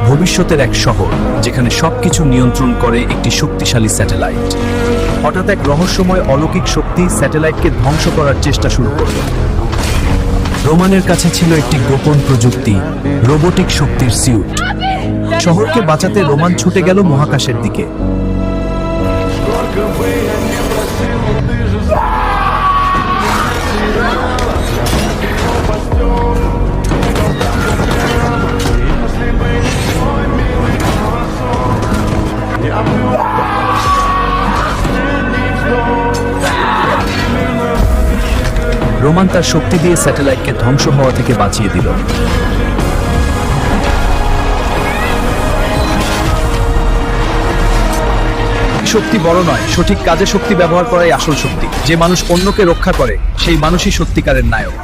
ভবিষ্যতের এক শহর যেখানে সবকিছু নিয়ন্ত্রণ করে একটি শক্তিশালী স্যাটেলাইট। হঠাৎ এক রহস্যময় অলৌকিক শক্তি স্যাটেলাইটকে ধ্বংস করার চেষ্টা শুরু করল। রোমানের কাছে ছিল একটি গোপন প্রযুক্তি, রোবোটিক শক্তির সিউট। শহরকে বাঁচাতে রোমান ছুটে গেল মহাকাশের দিকে। রোমান তার শক্তি দিয়ে স্যাটেলাইটকে ধ্বংস হওয়া থেকে বাঁচিয়ে দিল। শক্তি বড় নয়, সঠিক কাজে শক্তি ব্যবহার করাই আসল শক্তি। যে মানুষ অন্যকে রক্ষা করে সেই মানুষই সত্যিকারের নায়ক।